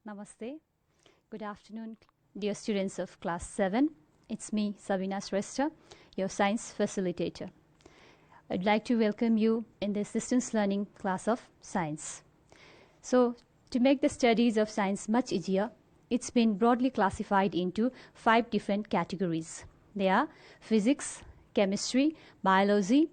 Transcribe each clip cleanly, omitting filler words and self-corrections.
Namaste. Good afternoon, dear students of class 7. It's me, Sabina Shrestha, your science facilitator. I'd like to welcome you in this distance learning class of science. So, to make the studies of science much easier, it's been broadly classified into 5 different categories. They are physics, chemistry, biology,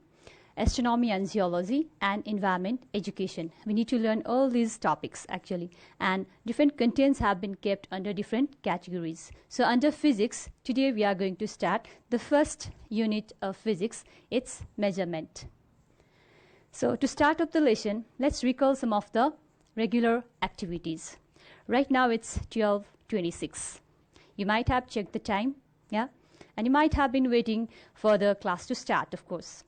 astronomy and geology, and environment education. We need to learn all these topics actually, and different contents have been kept under different categories. So under physics, today we are going to start the first unit of physics. It's measurement. So to start up the lesson, let's recall some of the regular activities. Right now it's 12:26. You might have checked the time, yeah, and you might have been waiting for the class to start, of course.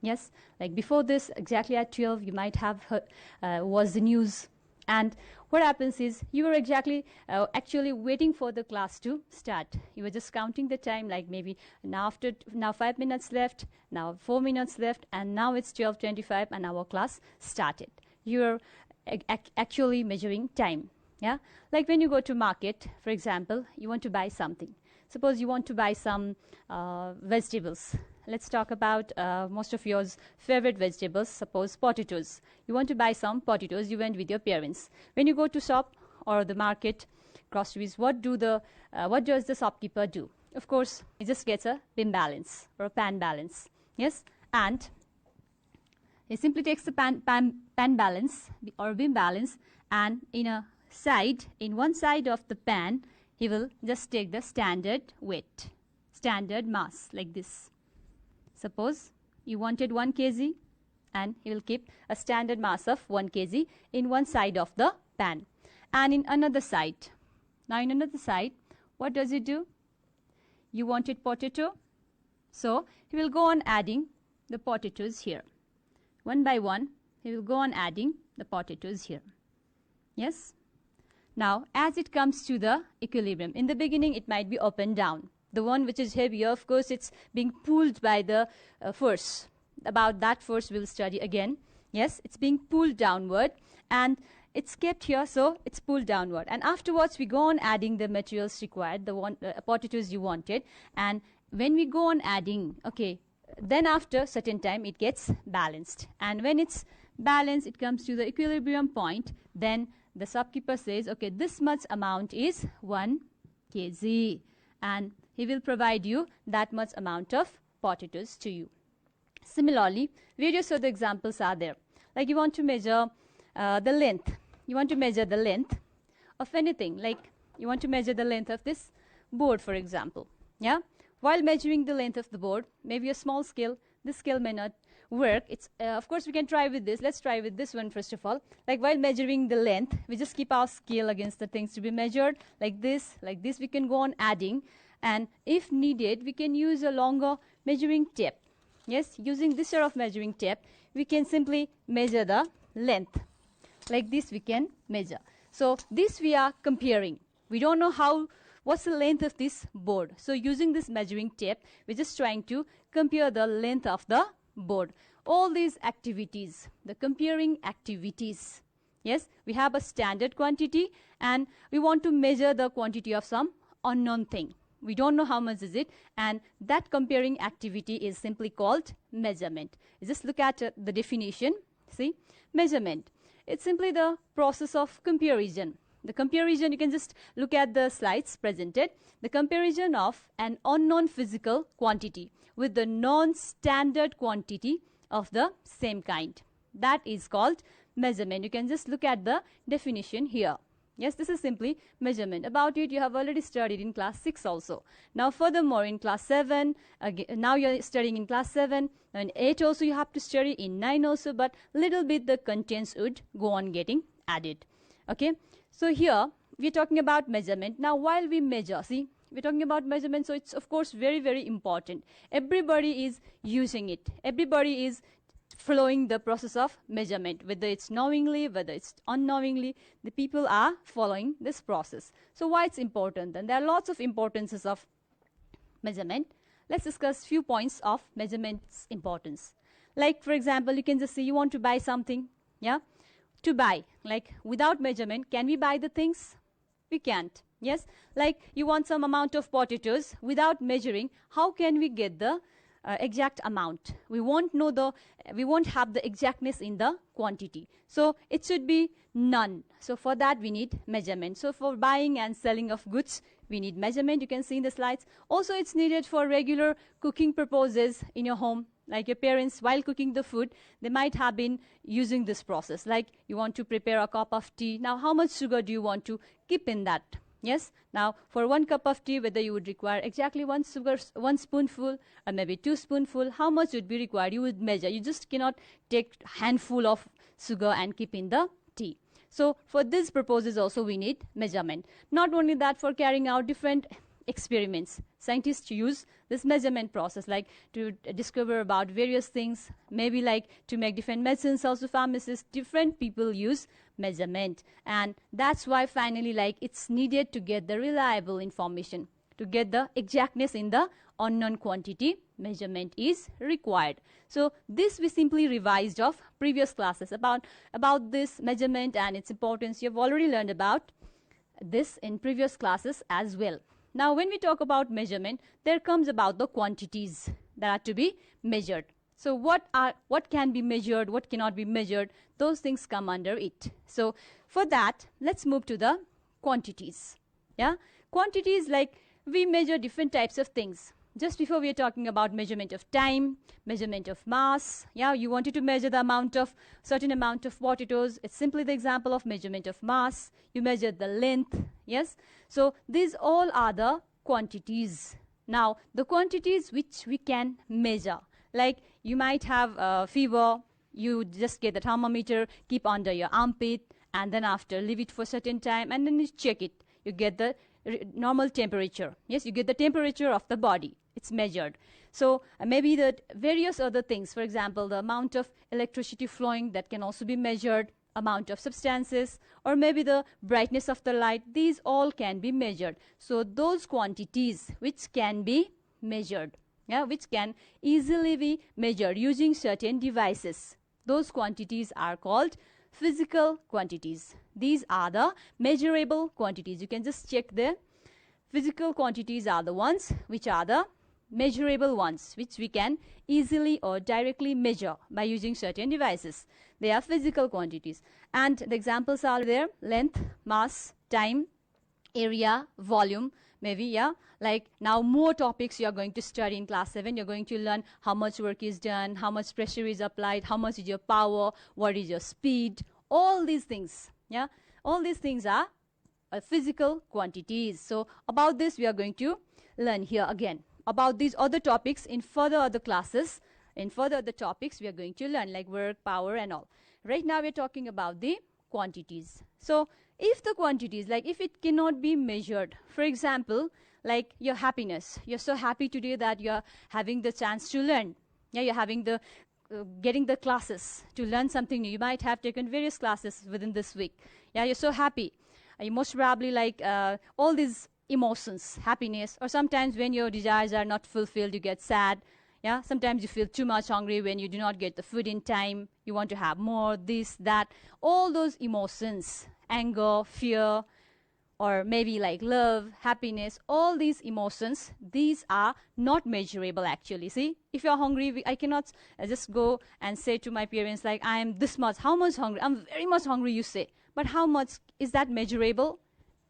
Yes, like before this, exactly at 12, you might have heard, was the news. And what happens is you were actually waiting for the class to start. You were just counting the time, like maybe now 5 minutes left, now 4 minutes left, and now it's 12:25 and our class started. You're actually measuring time. Yeah, like when you go to market, for example, you want to buy something. Suppose you want to buy some vegetables. Let's talk about most of your favorite vegetables, suppose potatoes. You want to buy some potatoes, you went with your parents. When you go to shop or the market, groceries, what does the shopkeeper do? Of course, he just gets a bin balance or a pan balance. Yes, and he simply takes the pan balance or bin balance, and in one side of the pan, he will just take the standard weight, standard mass, like this. Suppose you wanted 1 kg, and he will keep a standard mass of 1 kg in one side of the pan. And in another side, what does he do? You wanted potato, so he will go on adding the potatoes here. One by one, he will go on adding the potatoes here. Yes? Now, as it comes to the equilibrium, in the beginning it might be up and down. The one which is heavier, of course, it's being pulled by the force. About that force we'll study again. Yes, it's being pulled downward, and it's kept here, so it's pulled downward. And afterwards, we go on adding the materials required, the potatoes you wanted. And when we go on adding, okay, then after certain time, it gets balanced. And when it's balanced, it comes to the equilibrium point. Then the shopkeeper says, okay, this much amount is 1 kg. And he will provide you that much amount of potatoes to you. Similarly, various other examples are there. Like you want to measure the length. You want to measure the length of anything. Like you want to measure the length of this board, for example. Yeah. While measuring the length of the board, maybe a small scale, this scale may not work. It's of course we can try with this. Let's try with this one first of all. Like while measuring the length, we just keep our scale against the things to be measured. Like this. We can go on adding. And if needed, we can use a longer measuring tape. Yes, using this sort of measuring tape, we can simply measure the length. Like this we can measure. So this we are comparing. We don't know what's the length of this board. So using this measuring tape, we're just trying to compare the length of the board. All these activities, the comparing activities. Yes, we have a standard quantity and we want to measure the quantity of some unknown thing. We don't know how much is it, and that comparing activity is simply called measurement. Just look at the definition. See, measurement. It's simply the process of comparison. The comparison, you can just look at the slides presented. The comparison of an unknown physical quantity with the non-standard quantity of the same kind. That is called measurement. You can just look at the definition here. Yes, this is simply measurement. About it, you have already studied in class 6 also. Now, furthermore, in class 7, now you're studying in class 7, and 8 also you have to study, in 9 also, but little bit the contents would go on getting added. Okay, so here we're talking about measurement. Now, while we measure, see, we're talking about measurement, so it's of course very, very important. Everybody is using it. Everybody is following the process of measurement, whether it's knowingly, whether it's unknowingly, the people are following this process. So why it's important? Then there are lots of importances of measurement. Let's discuss few points of measurement's importance. Like for example, you can just say you want to buy something, yeah, to buy, like without measurement, can we buy the things? We can't. Yes, like you want some amount of potatoes. Without measuring, how can we get the exact amount? We won't have the exactness in the quantity. So it should be none. So for that we need measurement. So for buying and selling of goods, we need measurement. You can see in the slides. Also, it's needed for regular cooking purposes in your home. Like your parents, while cooking the food, they might have been using this process. Like you want to prepare a cup of tea. Now, how much sugar do you want to keep in that? Yes. Now, for 1 cup of tea, whether you would require exactly 1 spoonful or maybe 2 spoonful, how much would be required? You would measure. You just cannot take handful of sugar and keep in the tea. So, for this purposes also we need measurement. Not only that, for carrying out different experiments, scientists use this measurement process, like to discover about various things, maybe like to make different medicines. Also pharmacists, different people use measurement, and that's why finally like it's needed to get the reliable information, to get the exactness in the unknown quantity. Measurement is required. So this we simply revised of previous classes about this measurement and its importance. You have already learned about this in previous classes as well. Now, when we talk about measurement, there comes about the quantities that are to be measured. So what can be measured, what cannot be measured, those things come under it. So for that, let's move to the quantities. Yeah, quantities, like we measure different types of things. Just before we are talking about measurement of time, measurement of mass. Yeah, you wanted to measure the amount of certain amount of potatoes. It's simply the example of measurement of mass. You measure the length. Yes. So these all are the quantities. Now the quantities which we can measure, like you might have fever. You just get the thermometer, keep under your armpit, and then after leave it for a certain time, and then you check it. You get the normal temperature. Yes, you get the temperature of the body. It's measured. So maybe the various other things, for example, the amount of electricity flowing, that can also be measured, amount of substances, or maybe the brightness of the light. These all can be measured. So those quantities which can be measured, yeah, which can easily be measured using certain devices, those quantities are called physical quantities. These are the measurable quantities. You can just check there. Physical quantities are the ones which are the measurable ones, which we can easily or directly measure by using certain devices. They are physical quantities, and the examples are there: length, mass, time, area, volume. Maybe, yeah, like now more topics you are going to study in class 7. You're going to learn how much work is done, how much pressure is applied, how much is your power, what is your speed, all these things. Yeah, all these things are physical quantities. So about this we are going to learn here again. About these other topics in further other classes, in further other topics we are going to learn, like work, power and all. Right now we are talking about the quantities. So if the quantities, like if it cannot be measured, for example, like your happiness, you're so happy today that you're having the chance to learn. Yeah, you're having the getting the classes to learn something new. You might have taken various classes within this week. Yeah, you're so happy. You most probably like all these emotions, happiness, or sometimes when your desires are not fulfilled, you get sad. Yeah, sometimes you feel too much hungry when you do not get the food in time. You want to have more, this, that, all those emotions, anger, fear, or maybe like love, happiness, all these emotions, these are not measurable actually. See, if you're hungry, I cannot just go and say to my parents like, I am this much, how much hungry? I'm very much hungry, you say. But how much, is that measurable?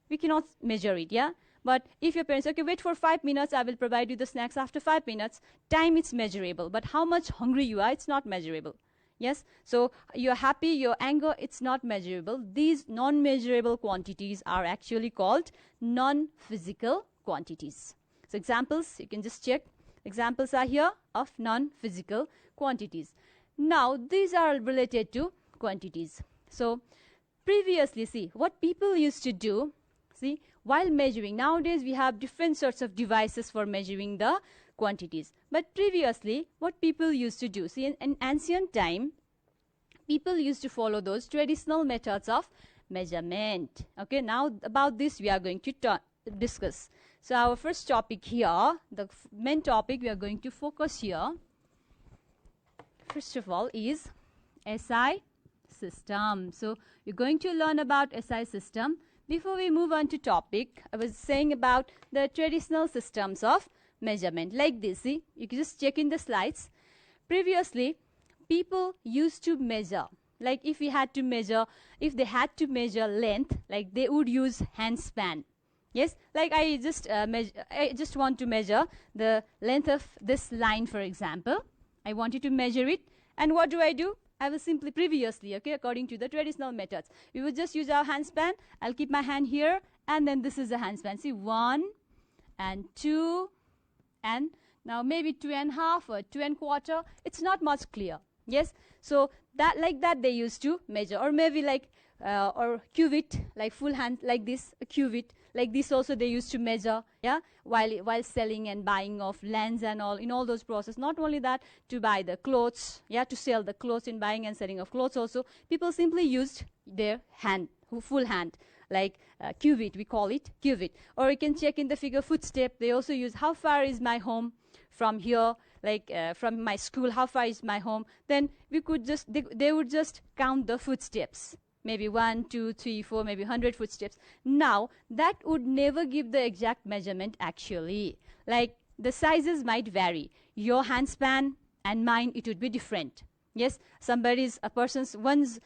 We cannot measure it, yeah? But if your parents, okay, wait for 5 minutes, I will provide you the snacks after 5 minutes, time it's measurable. But how much hungry you are, it's not measurable. Yes, so you're happy, your anger, it's not measurable. These non-measurable quantities are actually called non-physical quantities. So examples, you can just check. Examples are here of non-physical quantities. Now, these are related to quantities. So previously, see, what people used to do, see, while measuring, nowadays we have different sorts of devices for measuring the quantities. But previously, what people used to do, see, in ancient time, people used to follow those traditional methods of measurement. Okay, now about this we are going to discuss. So our first topic here, the main topic we are going to focus here, first of all, is SI system. So you're going to learn about SI system. before we move on to topic, I was saying about the traditional systems of measurement like this. See, you can just check in the slides. Previously, people used to measure, like if they had to measure length, like they would use hand span. Yes, like I just want to measure the length of this line, for example. I wanted to measure it, and what do? I will simply previously, okay, according to the traditional methods, we would just use our hand span. I'll keep my hand here, and then this is the hand span. See, 1 and 2, and now maybe 2.5 or 2.25. It's not much clear. Yes, so that like that they used to measure, or maybe like or cuvit, like full hand like this, a cuvit like this also they used to measure, yeah, while selling and buying of lands and all, in all those process. Not only that, to buy the clothes, yeah, to sell the clothes, in buying and selling of clothes also, people simply used their hand, full hand, like cuvit, we call it cuvit. Or you can check in the figure footstep, they also use how far is my home from here, like from my school, how far is my home. Then we could just, they would just count the footsteps, maybe 1, 2, 3, 4, maybe 100 footsteps. Now that would never give the exact measurement actually. Like the sizes might vary. Your hand span and mine, it would be different. Yes, one's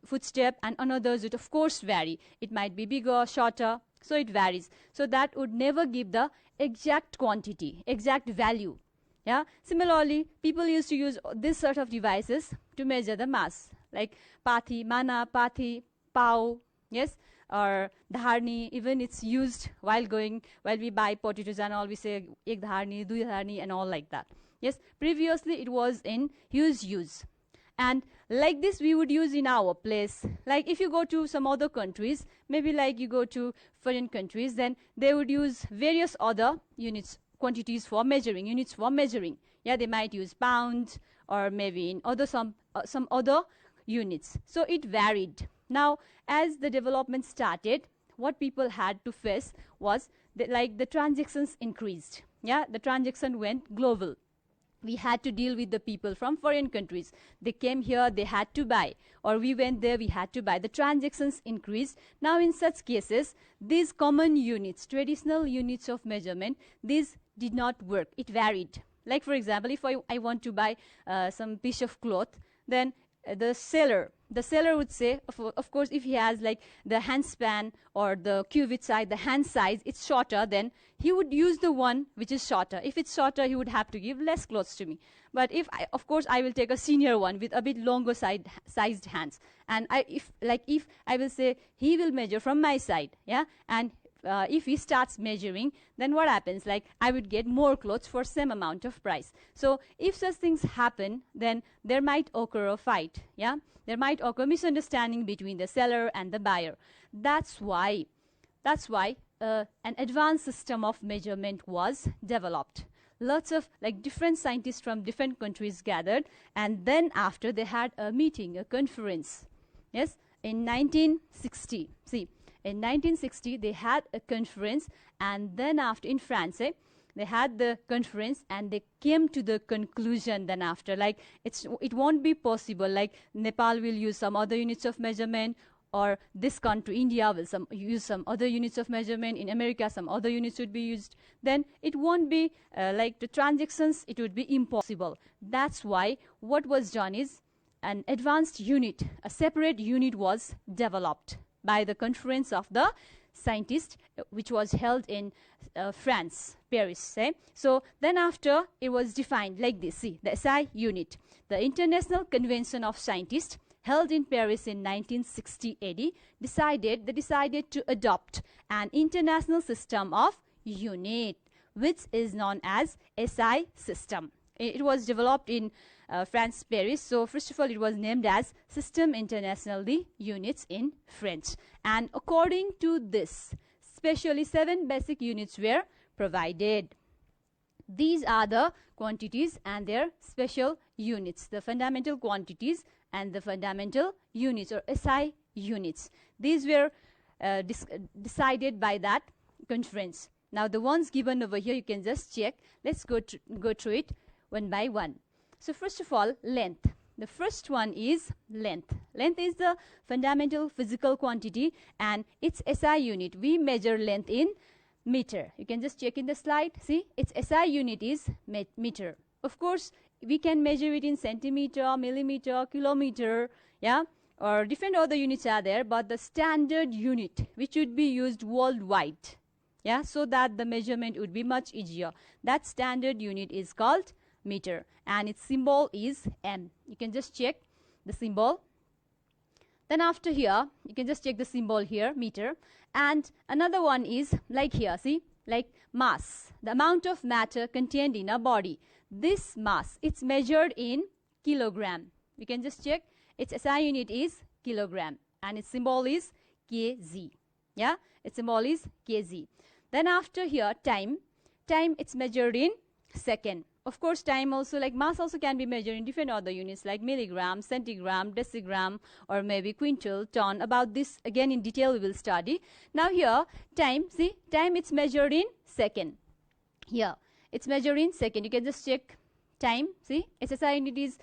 footstep and another's would of course vary. It might be bigger, shorter, so it varies. So that would never give the exact quantity, exact value. Yeah. Similarly, people used to use this sort of devices to measure the mass, like pathi, mana, pathi, pau, yes, or dharni. Even it's used while we buy potatoes and all, we say ek dharni, dui dharni, and all like that. Yes, previously it was in huge use. And like this we would use in our place. Like if you go to some other countries, maybe like you go to foreign countries, then they would use various other quantities for measuring, units for measuring. Yeah, they might use pounds, or maybe in some other units. So it varied. Now, as the development started, what people had to face was the transactions increased. Yeah, the transaction went global. We had to deal with the people from foreign countries. They came here, they had to buy, or we went there, we had to buy. The transactions increased. Now in such cases, these common units, traditional units of measurement, these did not work. It varied. Like for example, if I want to buy some piece of cloth, then the seller would say, of course, if he has like the hand span or the cuvit size, the hand size, it's shorter, then he would use the one which is shorter. If it's shorter, he would have to give less clothes to me. But if of course I will take a senior one with a bit longer sized hands, and if I will say he will measure from my side, yeah, and if he starts measuring, then what happens? Like I would get more clothes for same amount of price. So if such things happen, then there might occur a fight. Yeah, there might occur misunderstanding between the seller and the buyer. That's why an advanced system of measurement was developed. Lots of different scientists from different countries gathered, and then after they had a meeting, a conference. Yes, in 1960. See. In 1960, they had a conference, and then after in France, they had the conference, and they came to the conclusion. Then after, it won't be possible. Like Nepal will use some other units of measurement, or this country, India, will use some other units of measurement. In America, some other units would be used. Then it won't be like the transactions. It would be impossible. That's why what was done is an advanced unit, a separate unit was developed by the conference of the scientists, which was held in France, Paris. So then after, it was defined like this. See, the SI unit, the International Convention of Scientists, held in Paris in 1960 AD, decided to adopt an international system of unit, which is known as SI system. It was developed in France, Paris. So first of all, it was named as Système International des Units in French. And according to this, specially 7 basic units were provided. These are the quantities and their special units, the fundamental quantities and the fundamental units, or SI units. These were decided by that conference. Now the ones given over here, you can just check. Let's go through it one by one. So first of all, length. The first one is length. Length is the fundamental physical quantity and its SI unit. We measure length in meter. You can just check in the slide. See, its SI unit is meter. Of course, we can measure it in centimeter, millimeter, kilometer, yeah, or different other units are there, but the standard unit which would be used worldwide, yeah, so that the measurement would be much easier, that standard unit is called meter, and its symbol is M. You can just check the symbol. Then after here, you can just check the symbol here, meter. And another one is like here, see, like mass, the amount of matter contained in a body. This mass, it's measured in kilogram. We can just check its SI unit is kilogram and its symbol is kg. Yeah, its symbol is kg. Then after here, time, it's measured in second. Of course, time also, like mass also can be measured in different other units like milligram, centigram, decigram, or maybe quintal, ton. About this again in detail we will study. Now here, time, see, time it's measured in second. Here, it's measured in second. You can just check time, see, its SI unit is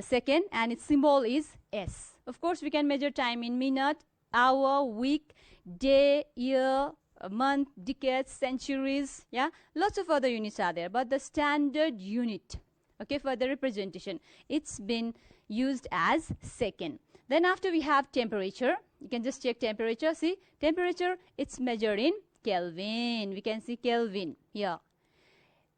second and its symbol is S. Of course, we can measure time in minute, hour, week, day, year, a month, decades, centuries, yeah, lots of other units are there, but the standard unit, okay, for the representation, it's been used as second. Then after we have temperature. You can just check temperature. See, temperature, it's measured in Kelvin. We can see Kelvin here.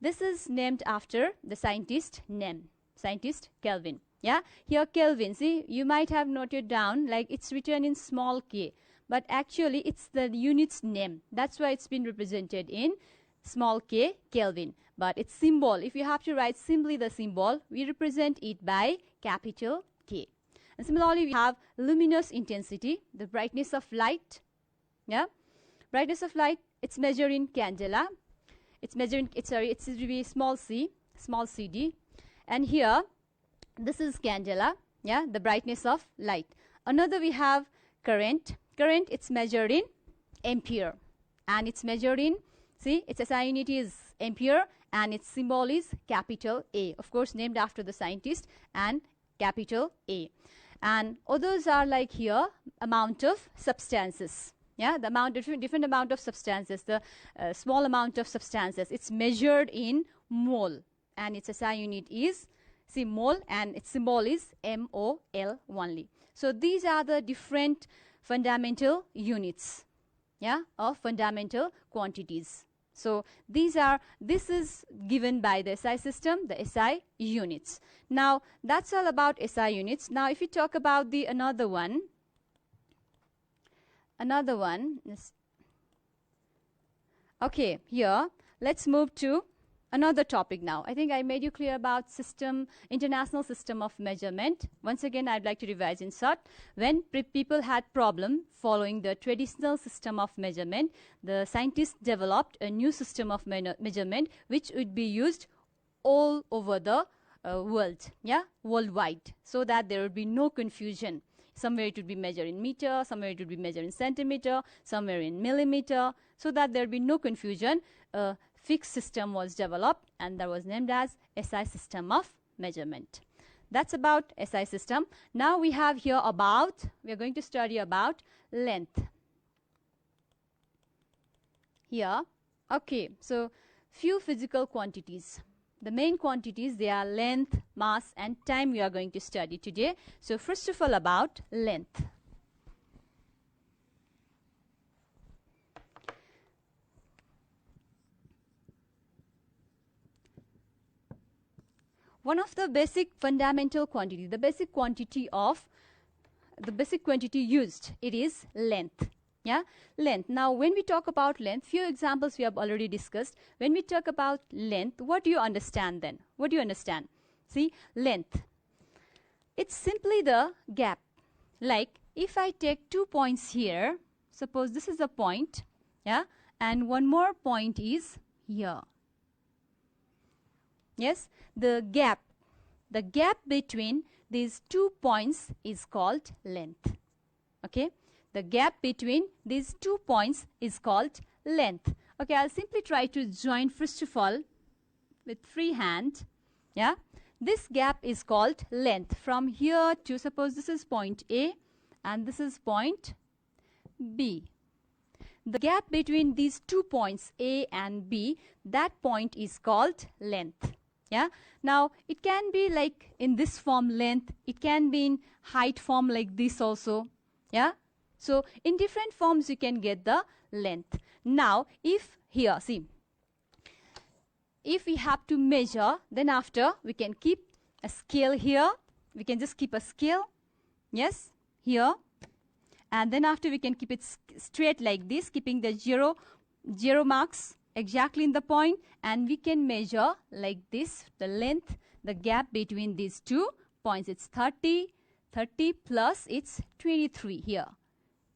This is named after the scientist name, scientist Kelvin. Yeah, here Kelvin, see, you might have noted down like it's written in small k, but actually it's the unit's name. That's why it's been represented in small k, Kelvin. But its symbol, if you have to write simply the symbol, we represent it by capital K. And similarly, we have luminous intensity, the brightness of light. Yeah, brightness of light, it's measured in candela. It's measured in, it's to be small c, small cd. And here, this is candela, yeah, the brightness of light. Another we have current. Current, it's measured in ampere and it's measured in, see, its SI unit is ampere and its symbol is capital A, of course named after the scientist, and capital A. And others are like here, amount of substances, yeah, the amount of different amount of substances, the small amount of substances, it's measured in mole and its SI unit is, see, mole, and its symbol is MOL only. So these are the different fundamental units, yeah, of fundamental quantities. So this is given by the SI system, the SI units. Now that's all about SI units. Now if you talk about the another one is, okay, here let's move to another topic now. I think I made you clear about international system of measurement. Once again, I'd like to revise in short. When people had problem following the traditional system of measurement, the scientists developed a new system of measurement which would be used all over the world, yeah, worldwide, so that there would be no confusion. Somewhere it would be measured in meter, somewhere it would be measured in centimeter, somewhere in millimeter, so that there would be no confusion. Fixed system was developed and that was named as SI system of measurement. That's about SI system. Now we have here about, we are going to study about length. Here, okay, so few physical quantities. The main quantities, they are length, mass and time we are going to study today. So first of all about length. One of the basic fundamental quantity, the basic quantity used, it is length. Yeah, length. Now when we talk about length, few examples we have already discussed. When we talk about length, what do you understand then? What do you understand? See, length, it's simply the gap. Like if I take 2 points here, suppose this is a point, yeah, and one more point is here. Yes, the gap between these 2 points is called length. Okay, the gap between these 2 points is called length. Okay, I'll simply try to join first of all with free hand. Yeah, This gap is called length. From here to, suppose this is point A and this is point B. The gap between these 2 points A and B, that point is called length. Yeah. Now it can be like in this form length, it can be in height form like this also. Yeah. So in different forms you can get the length. Now if here, see, if we have to measure, then after we can keep a scale here. We can just keep a scale. Yes, here. And then after we can keep it straight like this, keeping the zero marks exactly in the point, and we can measure like this the length, the gap between these 2 points. It's 30 plus it's 23 here.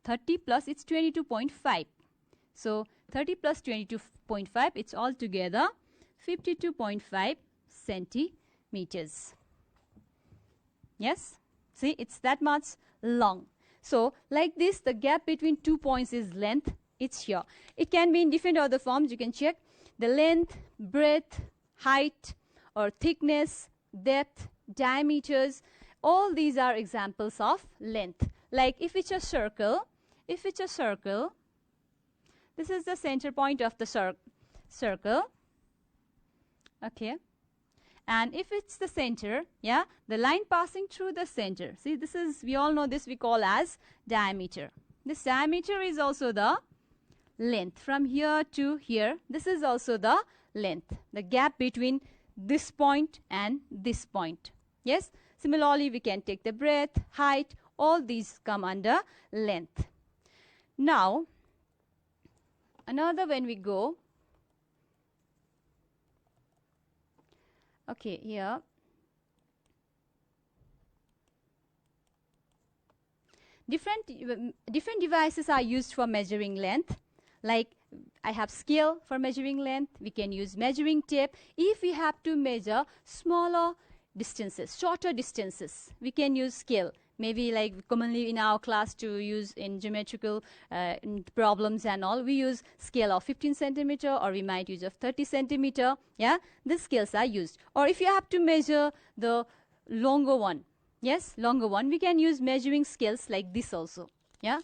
30 plus it's 22.5. So 30 plus 22.5, it's altogether 52.5 centimeters. Yes, see, it's that much long. So like this, the gap between 2 points is length. It's here. It can be in different other forms. You can check the length, breadth, height, or thickness, depth, diameters. All these are examples of length. Like if it's a circle, this is the center point of the circle. Okay. And if it's the center, yeah, the line passing through the center. See, this is, we all know this, we call as diameter. This diameter is also the length. From here to here, this is also the length. The gap between this point and this point. Yes. Similarly, we can take the breadth, height, all these come under length. Now, another when we go, okay, here, different devices are used for measuring length. Like I have scale for measuring length. We can use measuring tape. If we have to measure smaller distances, shorter distances, we can use scale. Maybe like commonly in our class to use in geometrical problems and all, we use scale of 15 centimeter, or we might use of 30 centimeter. Yeah, these scales are used. Or if you have to measure the longer one, yes, longer one, we can use measuring scales like this also. Yeah,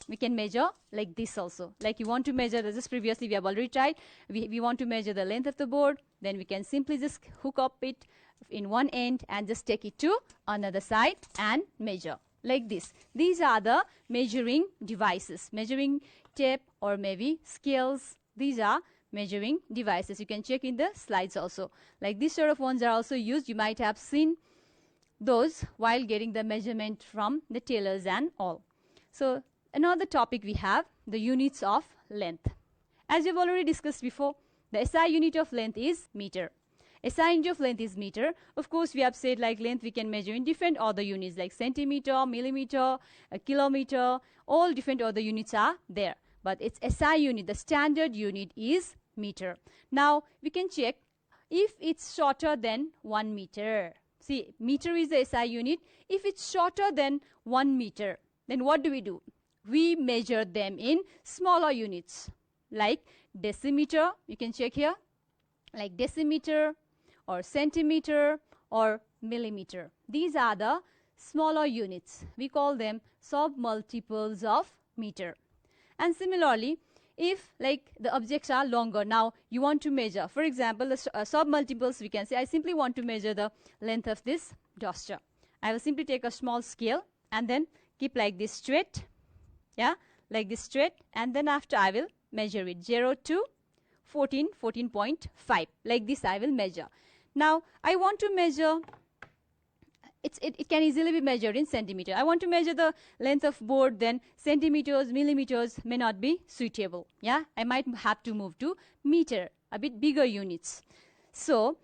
we can measure like this also. Like you want to measure, this previously we have already tried, we want to measure the length of the board, then we can simply just hook up it in one end and just take it to another side and measure like this. These are the measuring devices, measuring tape or maybe scales. These are measuring devices. You can check in the slides also. Like these sort of ones are also used. You might have seen those while getting the measurement from the tailors and all. So another topic we have, the units of length. As we've already discussed before, the SI unit of length is meter. SI unit of length is meter. Of course, we have said like length we can measure in different other units like centimeter, millimeter, kilometer, all different other units are there. But its SI unit, the standard unit is meter. Now, we can check if it's shorter than 1 meter. See, meter is the SI unit. If it's shorter than 1 meter, then what do? We measure them in smaller units like decimeter. You can check here like decimeter, or centimeter, or millimeter. These are the smaller units. We call them sub-multiples of meter. And similarly, if like the objects are longer, now you want to measure, for example, the sub-multiples, we can say, I simply want to measure the length of this duster. I will simply take a small scale and then keep like this straight, yeah, like this straight, and then after I will measure it 0 to 14, 14.5, like this I will measure. Now, I want to measure, it can easily be measured in centimeter. I want to measure the length of board, then centimeters, millimeters may not be suitable. Yeah, I might have to move to meter, a bit bigger units. So,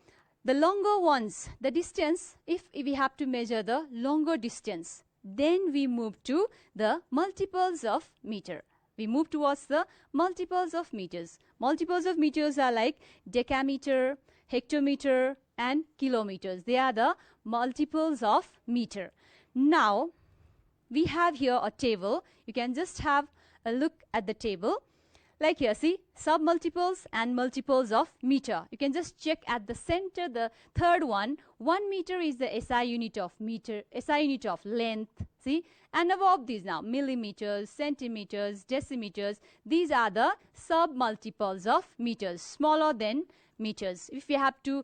the longer ones, the distance, if we have to measure the longer distance, then we move to the multiples of meter. We move towards the multiples of meters. Multiples of meters are like decameter, hectometer, and kilometers. They are the multiples of meter. Now, we have here a table. You can just have a look at the table. Like here, see, submultiples and multiples of meter. You can just check at the center, the third one. 1 meter is the SI unit of meter, SI unit of length. See, and above these now, millimeters, centimeters, decimeters. These are the submultiples of meters, smaller than meters. If we have to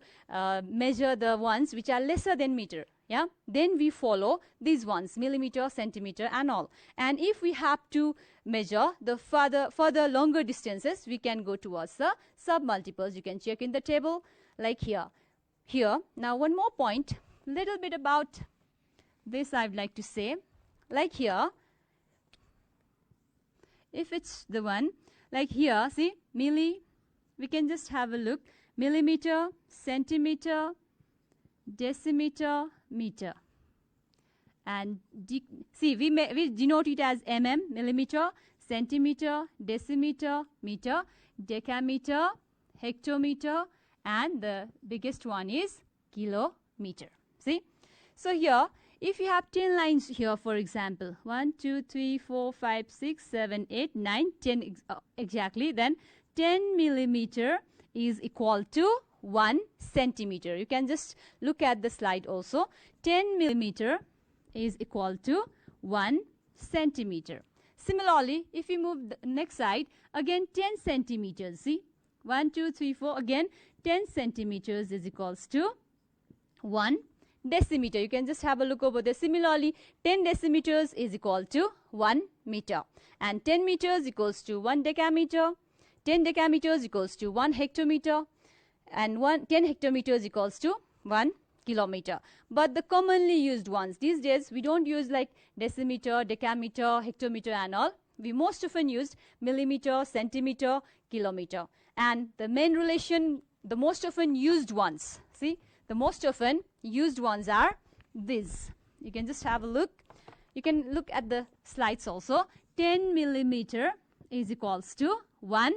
measure the ones which are lesser than meter, yeah, then we follow these ones, millimeter, centimeter and all. And if we have to measure the further longer distances, we can go towards the submultiples. You can check in the table like here. Now one more point, little bit about this I would like to say. Like here, if it's the one, like here, see, we can just have a look, millimeter, centimeter, decimeter, meter. And see, we denote it as mm, millimeter, centimeter, decimeter, meter, decameter, hectometer, and the biggest one is kilometer. See? So here, if you have 10 lines here, for example, 1, 2, 3, 4, 5, 6, 7, 8, 9, 10 exactly, then 10 millimeter is equal to 1 centimeter. You can just look at the slide also. 10 millimeter is equal to 1 centimeter. Similarly, if you move the next side, again 10 centimeters. See, 1, 2, 3, 4, again 10 centimeters is equals to 1 decimeter. You can just have a look over there. Similarly, 10 decimeters is equal to 1 meter. And 10 meters equals to 1 decameter. 10 decameters equals to 1 hectometer. And 10 hectometers equals to 1 kilometer. But the commonly used ones, these days we don't use like decimeter, decameter, hectometer and all. We most often used millimeter, centimeter, kilometer. And the main relation, the most often used ones, see, the most often used ones are these. You can just have a look. You can look at the slides also. 10 millimeter is equals to 1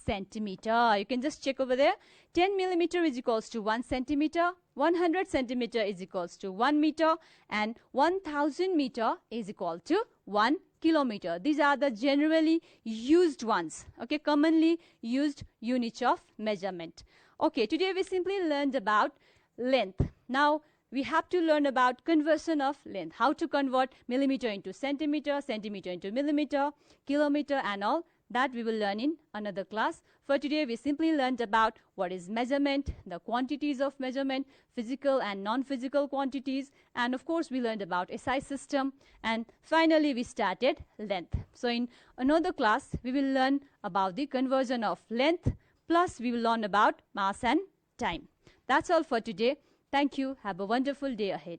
centimeter. You can just check over there. 10 millimeter is equals to 1 centimeter. 100 centimeter is equals to 1 meter. And 1000 meter is equal to 1 kilometer. These are the generally used ones. Okay, commonly used units of measurement. Okay, today we simply learned about length. Now we have to learn about conversion of length. How to convert millimeter into centimeter, centimeter into millimeter, kilometer and all. That we will learn in another class. For today, we simply learned about what is measurement, the quantities of measurement, physical and non-physical quantities, and of course, we learned about SI system, and finally, we started length. So, in another class, we will learn about the conversion of length, plus we will learn about mass and time. That's all for today. Thank you. Have a wonderful day ahead.